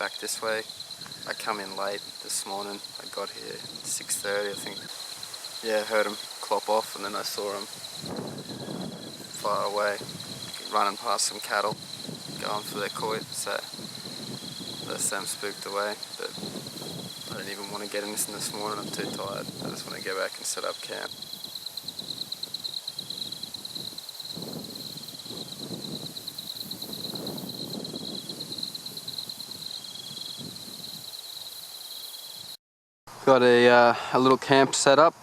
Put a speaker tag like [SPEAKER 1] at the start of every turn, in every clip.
[SPEAKER 1] back this way. I come in late this morning. I got here at 6:30, I think. Yeah, heard them clop off, and then I saw them far away, running past some cattle, going for their coit. So that's them spooked away. But I didn't even want to get in this morning. I'm too tired. I just want to go back and set up camp. Got a little camp set up.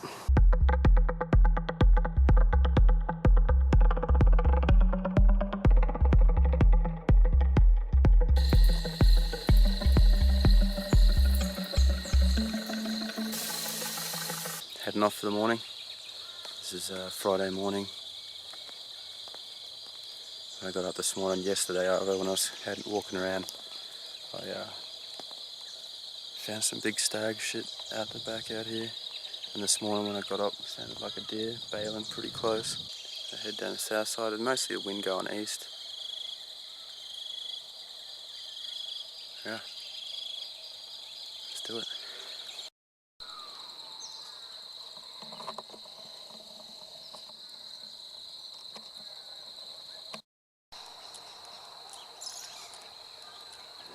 [SPEAKER 1] Heading off for the morning. This is Friday morning. I got up this morning. Yesterday, when I was walking around, I found some big stag shit out the back out here. And this morning when I got up, it sounded like a deer bailing pretty close. I head down the south side, and mostly the wind going east. Yeah, let's do it.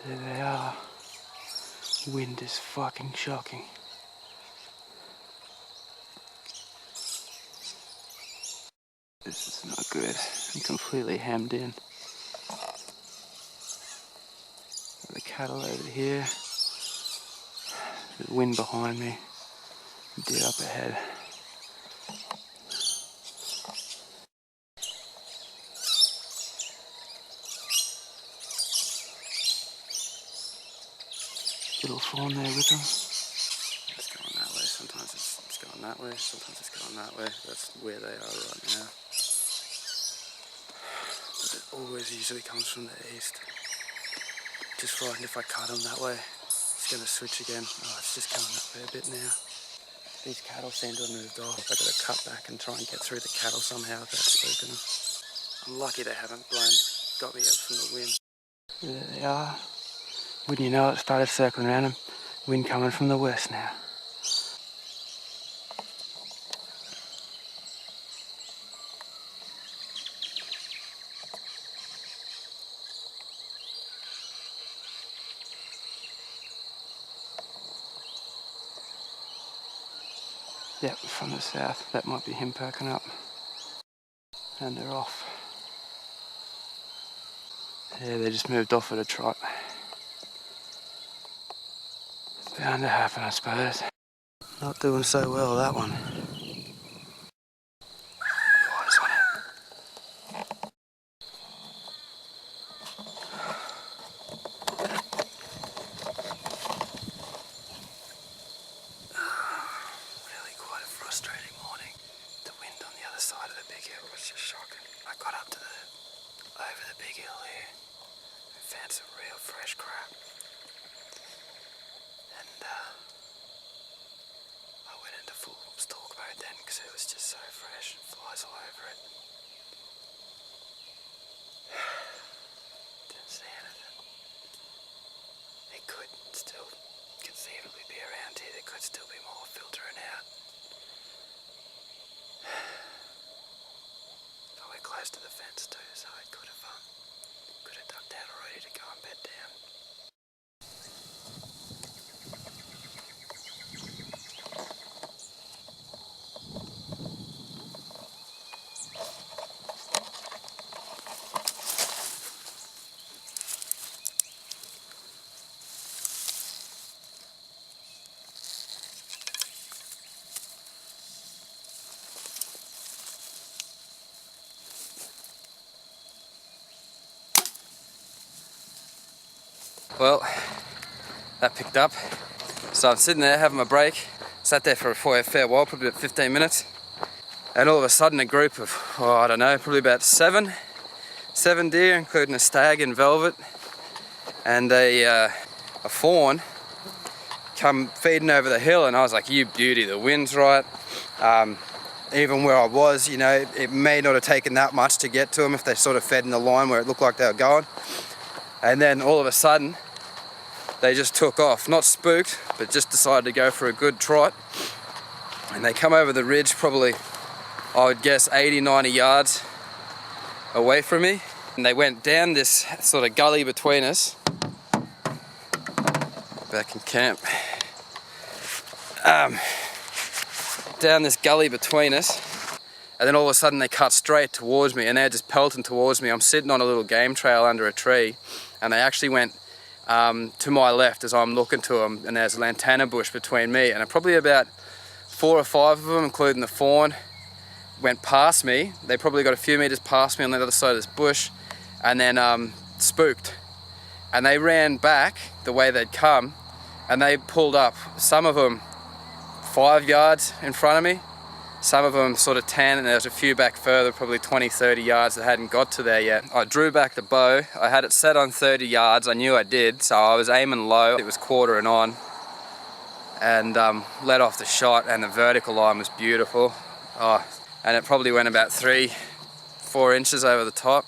[SPEAKER 1] There they are. Wind is fucking shocking. This is not good. I'm completely hemmed in. Got the cattle over here. The wind behind me. Deer up ahead. Little fawn there with them. It's going that way. Sometimes it's going that way. Sometimes it's going that way. That's where they are right now. But it always usually comes from the east. Just frightened if I cut them that way, it's going to switch again. Oh, it's just coming that way a bit now. These cattle seem to have moved off. I've got to cut back and try and get through the cattle somehow without spooking them. I'm lucky they haven't got me up from the wind. There they are. Wouldn't you know it, started circling around them. Wind coming from the west now. Yep, from the south. That might be him perking up. And they're off. Yeah, they just moved off at a trot. Bound to happen, I suppose. Not doing so well, that one. Wise on it. Really quite a frustrating morning. The wind on the other side of the big hill was just shocking. I got up to over the big hill here and found some real fresh crap. And I went into full stalk mode then because it was just so fresh and flies all over it. Didn't see anything. It could still conceivably be around here. There could still be more filtering out. But we're close to the fence too, so it could have ducked out already to go and bed down. Well, that picked up. So I'm sitting there having my break. Sat there for a fair while, probably about 15 minutes. And all of a sudden a group of, I don't know, probably about seven deer, including a stag in velvet. And a fawn come feeding over the hill, and I was like, you beauty, the wind's right. Even where I was, you know, it may not have taken that much to get to them if they sort of fed in the line where it looked like they were going. And then all of a sudden, they just took off, not spooked, but just decided to go for a good trot. And they come over the ridge probably, I would guess, 80, 90 yards away from me. And they went down this sort of gully between us. Back in camp. Down this gully between us. And then all of a sudden they cut straight towards me and they're just pelting towards me. I'm sitting on a little game trail under a tree and they actually went to my left as I'm looking to them, and there's a lantana bush between me, and probably about 4 or 5 of them, including the fawn, went past me. They probably got a few meters past me on the other side of this bush, and then spooked. And they ran back the way they'd come, and they pulled up, some of them 5 yards in front of me, some of them sort of 10, and there's a few back further, probably 20, 30 yards that hadn't got to there yet. I drew back the bow. I had it set on 30 yards. I knew I did, so I was aiming low. It was quartering on, and let off the shot, and the vertical line was beautiful. Oh, and it probably went about 3-4 inches over the top.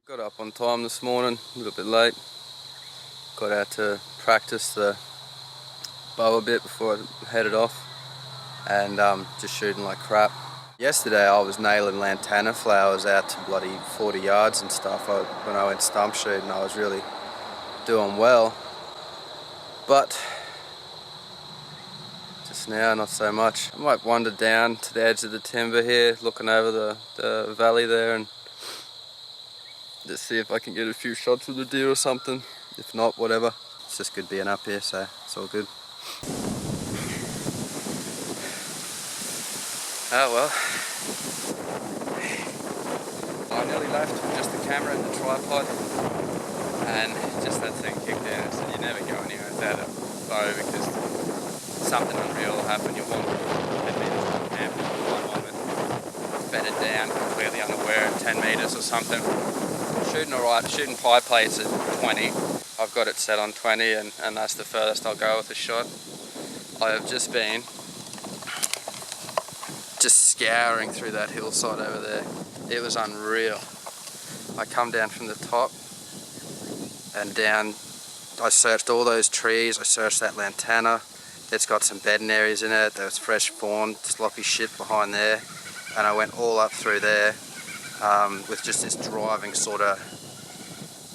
[SPEAKER 1] Got up on time this morning, a little bit late. Got out to practice the bow a bit before I headed off, and just shooting like crap. Yesterday I was nailing lantana flowers out to bloody 40 yards and stuff. When I went stump shooting, I was really doing well, but just now not so much. I might wander down to the edge of the timber here, looking over the valley there, and just see if I can get a few shots with the deer or something. If not, whatever. It's just good being up here, so it's all good. Oh well. I nearly left with just the camera and the tripod, and just that thing kicked in. I said, you never go anywhere without a bow, because something unreal will happen. You'll want 10 meters from camp, and you might want it bedded down, completely unaware at 10 meters or something. Shooting alright, shooting pie plates at 20. I've got it set on 20, and that's the furthest I'll go with the shot. I have just been scouring through that hillside over there. It was unreal. I come down from the top and down, I searched all those trees, I searched that lantana. It's got some bedding areas in it, there was fresh fawn, sloppy shit behind there, and I went all up through there with just this driving sort of,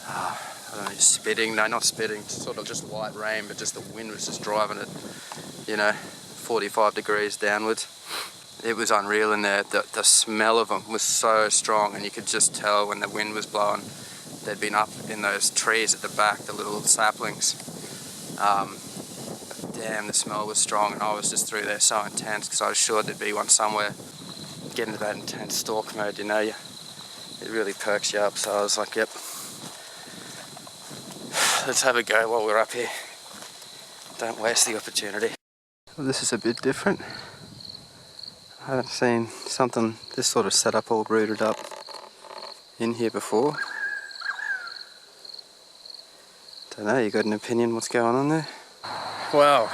[SPEAKER 1] I don't know, spitting, no not spitting, sort of just light rain, but just the wind was just driving it, you know, 45 degrees downwards. It was unreal in there. The smell of them was so strong, and you could just tell when the wind was blowing. They'd been up in those trees at the back, the little saplings. Damn, the smell was strong, and I was just through there so intense because I was sure there'd be one somewhere. Get into that intense stalk mode, you know, it really perks you up. So I was like, yep, let's have a go while we're up here. Don't waste the opportunity. Well, this is a bit different. I haven't seen something this sort of setup all rooted up in here before. Don't know, you got an opinion what's going on there? Well,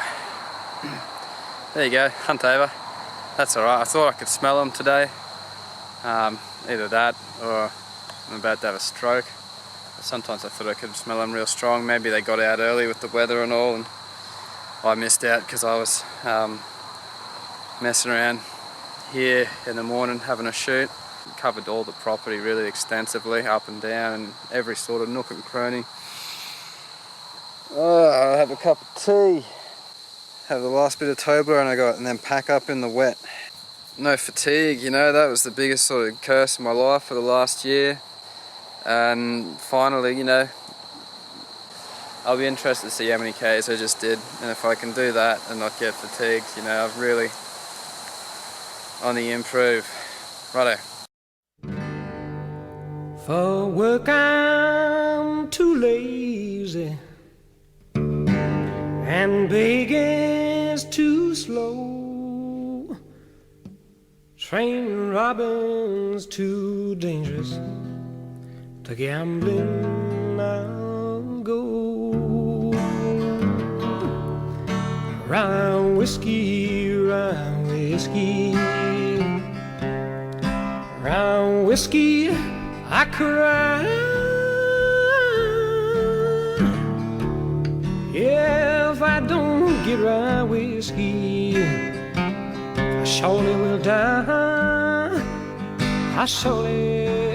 [SPEAKER 1] there you go, hunt over. That's alright, I thought I could smell them today. Either that or I'm about to have a stroke. Sometimes I thought I could smell them real strong. Maybe they got out early with the weather and all, and I missed out because I was messing around here in the morning having a shoot. Covered all the property really extensively, up and down, and every sort of nook and cranny. Oh, I'll have a cup of tea, have the last bit of Toblerone I got, and then pack up in the wet. No fatigue, you know, that was the biggest sort of curse in my life for the last year. And finally, you know, I'll be interested to see how many Ks I just did, and if I can do that and not get fatigued, you know, I've really on the improve. Righto.
[SPEAKER 2] For work I'm too lazy, and begging's too slow. Train robbing's too dangerous. To gambling I'll go. rye whiskey, rye whiskey, rye whiskey, I cry. Yeah, if I don't get rye whiskey, I surely will die. I surely